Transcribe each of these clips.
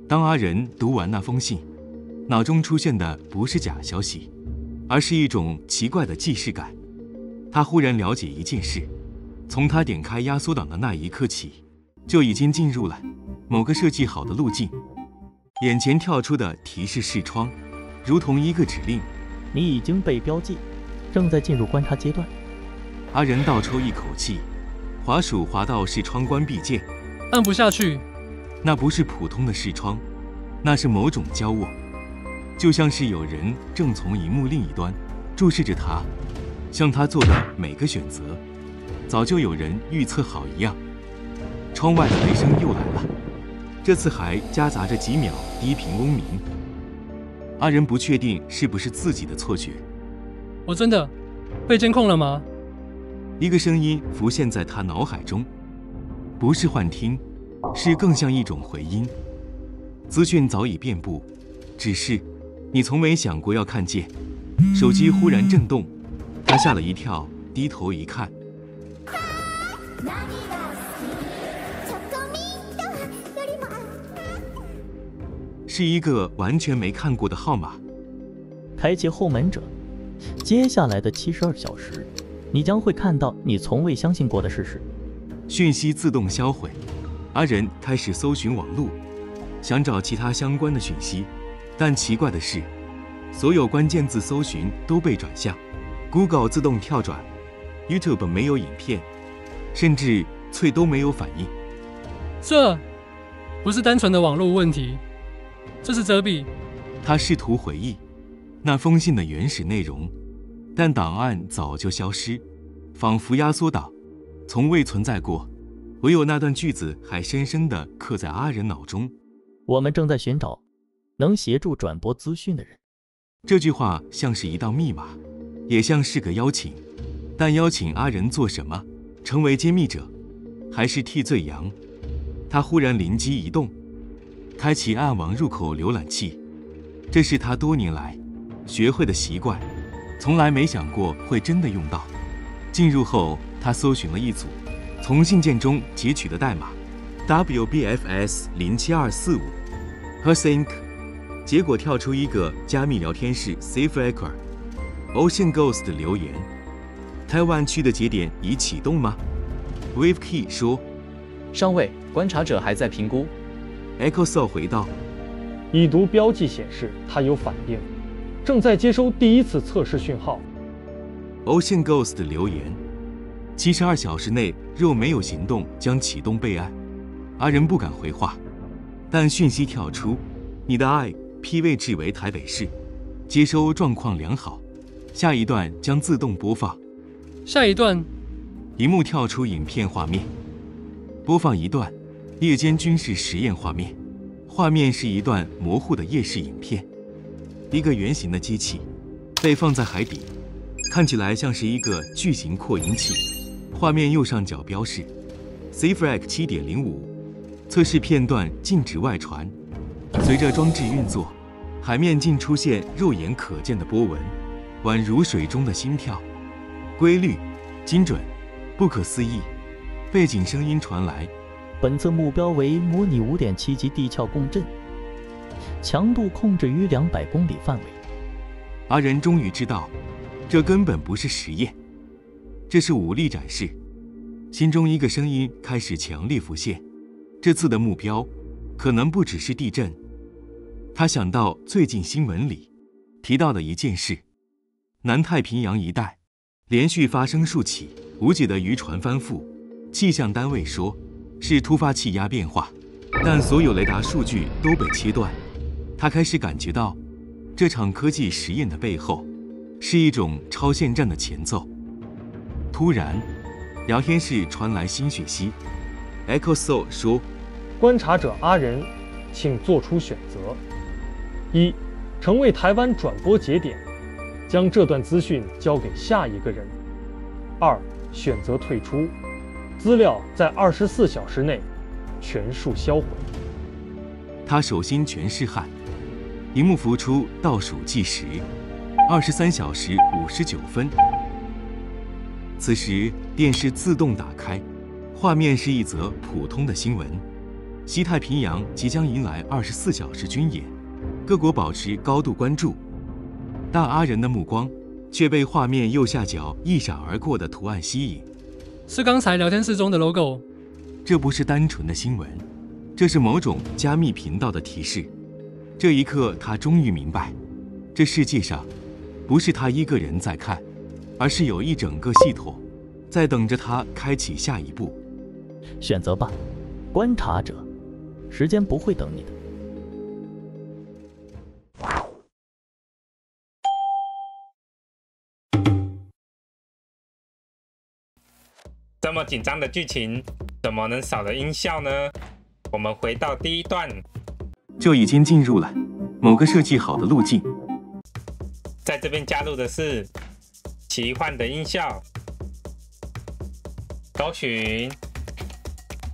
当阿仁读完那封信，脑中出现的不是假消息，而是一种奇怪的既视感。他忽然了解一件事：从他点开压缩档的那一刻起，就已经进入了某个设计好的路径。眼前跳出的提示视窗，如同一个指令：你已经被标记，正在进入观察阶段。阿仁倒抽一口气，滑鼠滑到视窗关闭键，按不下去。那不是普通的视窗，那是某种交握，就像是有人正从荧幕另一端注视着他，像他做的每个选择早就有人预测好一样。窗外的雷声又来了，这次还夹杂着几秒低频嗡鸣。阿仁不确定是不是自己的错觉。我真的被监控了吗？一个声音浮现在他脑海中，不是幻听，是更像一种回音。资讯早已遍布，只是你从没想过要看见。手机忽然震动，他吓了一跳，低头一看，是一个完全没看过的号码。开启后门者，接下来的72小时，你将会看到你从未相信过的事实。讯息自动销毁，阿仁开始搜寻网路，想找其他相关的讯息，但奇怪的是，所有关键字搜寻都被转向 ，Google 自动跳转 ，YouTube 没有影片，甚至翠都没有反应。这不是单纯的网络问题，这是遮蔽。他试图回忆那封信的原始内容，但档案早就消失，仿佛压缩档从未存在过，唯有那段句子还深深地刻在阿仁脑中。我们正在寻找能协助转播资讯的人。这句话像是一道密码，也像是个邀请，但邀请阿仁做什么？成为揭秘者，还是替罪羊？他忽然灵机一动，开启暗网入口浏览器，这是他多年来学会的习惯，从来没想过会真的用到。进入后，他搜寻了一组从信件中截取的代码 WBFS 07245 Hersinc， 结果跳出一个加密聊天室 SafeRecord Ocean Ghost 的留言：台湾区的节点已启动吗？ WaveKey 说：尚未，观察者还在评估。EchoSoul 回道：已读标记显示它有反应，正在接收第一次测试讯号。Ocean Ghost 的留言：72小时内若没有行动，将启动备案。阿仁不敢回话，但讯息跳出：你的 IP 位置为台北市，接收状况良好。下一段将自动播放。下一段，荧幕跳出影片画面，播放一段夜间军事实验画面。画面是一段模糊的夜视影片，一个圆形的机器被放在海底，看起来像是一个巨型扩音器。画面右上角标示 SafeRec 7.05， 测试片段禁止外传。随着装置运作，海面竟出现肉眼可见的波纹，宛如水中的心跳，规律、精准、不可思议。背景声音传来：本次目标为模拟5.7级地壳共振，强度控制于200公里范围。阿仁终于知道，这根本不是实验，这是武力展示。心中一个声音开始强烈浮现：这次的目标可能不只是地震。他想到最近新闻里提到的一件事：南太平洋一带连续发生数起无解的渔船翻覆，气象单位说是突发气压变化，但所有雷达数据都被切断。他开始感觉到，这场科技实验的背后是一种超限战的前奏。突然，聊天室传来新讯息 ，EchoSoul 说：“观察者阿仁，请做出选择：一，成为台湾转播节点，将这段资讯交给下一个人；二，选择退出。”资料在24小时内全数销毁。他手心全是汗，荧幕浮出倒数计时：23小时59分。此时电视自动打开，画面是一则普通的新闻：西太平洋即将迎来24小时军演，各国保持高度关注。但阿仁的目光却被画面右下角一闪而过的图案吸引。是刚才聊天室中的 logo。这不是单纯的新闻，这是某种加密频道的提示。这一刻，他终于明白，这世界上不是他一个人在看，而是有一整个系统在等着他开启下一步。选择吧，观察者，时间不会等你的。这么紧张的剧情，怎么能少了音效呢？我们回到第一段，就已经进入了某个设计好的路径。在这边加入的是奇幻的音效，搜寻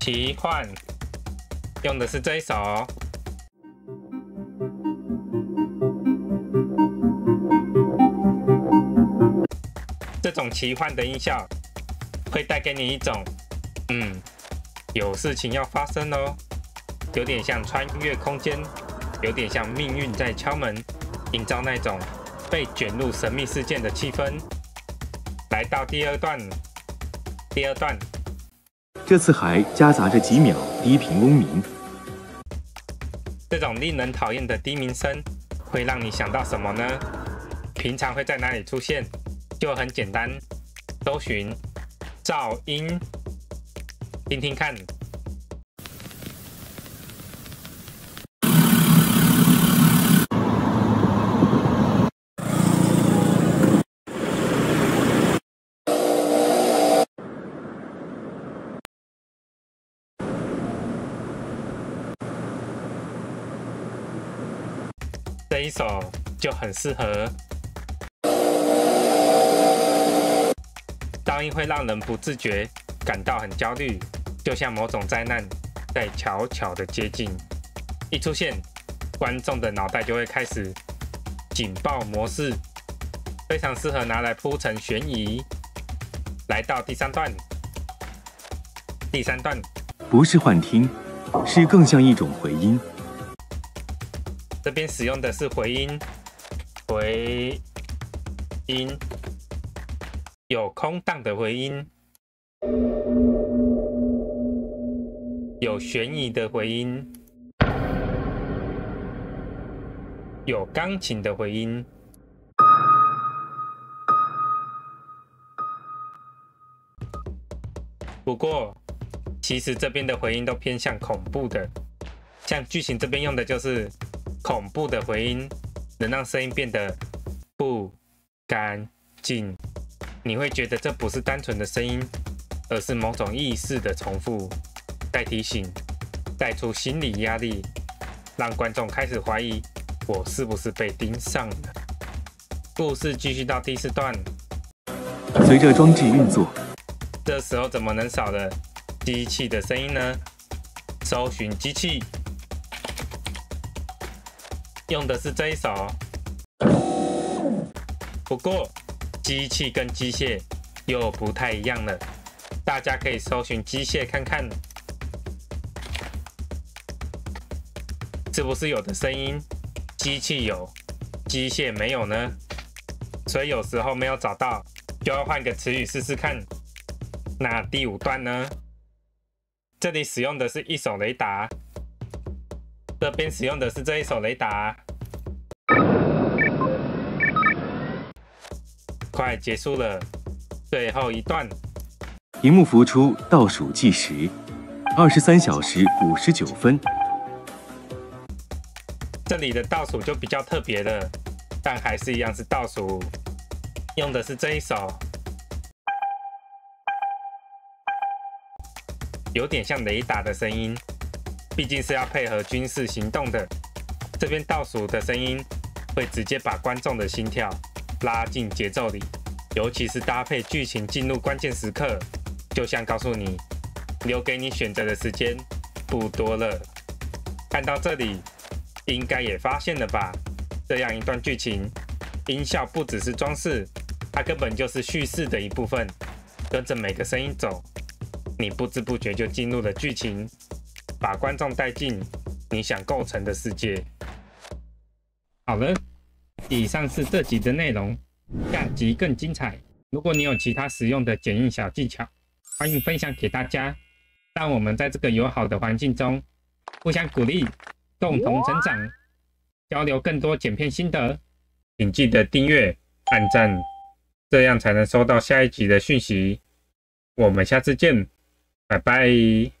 奇幻，用的是这一首。这种奇幻的音效会带给你一种，有事情要发生哦，有点像穿越空间，有点像命运在敲门，营造那种被卷入神秘事件的气氛。来到第二段，这次还夹杂着几秒低频嗡鸣。这种令人讨厌的低鸣声会让你想到什么呢？平常会在哪里出现？就很简单，搜寻噪音，听听看。这一首就很适合。噪音会让人不自觉感到很焦虑，就像某种灾难在悄悄的接近。一出现，观众的脑袋就会开始警报模式，非常适合拿来铺陈悬疑。来到第三段，不是幻听，是更像一种回音。这边使用的是回音，有空荡的回音，有悬疑的回音，有钢琴的回音。不过，其实这边的回音都偏向恐怖的，像剧情这边用的就是恐怖的回音，能让声音变得不干净。你会觉得这不是单纯的声音，而是某种意识的重复，在提醒，带出心理压力，让观众开始怀疑我是不是被盯上了。故事继续到第四段，随着装置运作，这时候怎么能少了机器的声音呢？搜寻机器，用的是这一首。不过机器跟机械又不太一样了，大家可以搜寻机械看看，是不是有的声音机器有，机械没有呢？所以有时候没有找到，就要换个词语试试看。那第五段呢？这里使用的是一手雷达，这边使用的是这一手雷达。快结束了，最后一段，荧幕浮出倒数计时，23小时59分。这里的倒数就比较特别了，但还是一样是倒数，用的是这一首，有点像雷达的声音，毕竟是要配合军事行动的。这边倒数的声音会直接把观众的心跳拉进节奏里，尤其是搭配剧情进入关键时刻，就像告诉你，留给你选择的时间不多了。看到这里，应该也发现了吧？这样一段剧情，音效不只是装饰，它根本就是叙事的一部分。跟着每个声音走，你不知不觉就进入了剧情。把观众带进你想构成的世界。好了，以上是这集的内容，下集更精彩。如果你有其他实用的剪映小技巧，欢迎分享给大家，让我们在这个友好的环境中互相鼓励，共同成长，交流更多剪片心得。请记得订阅、按赞，这样才能收到下一集的讯息。我们下次见，拜拜。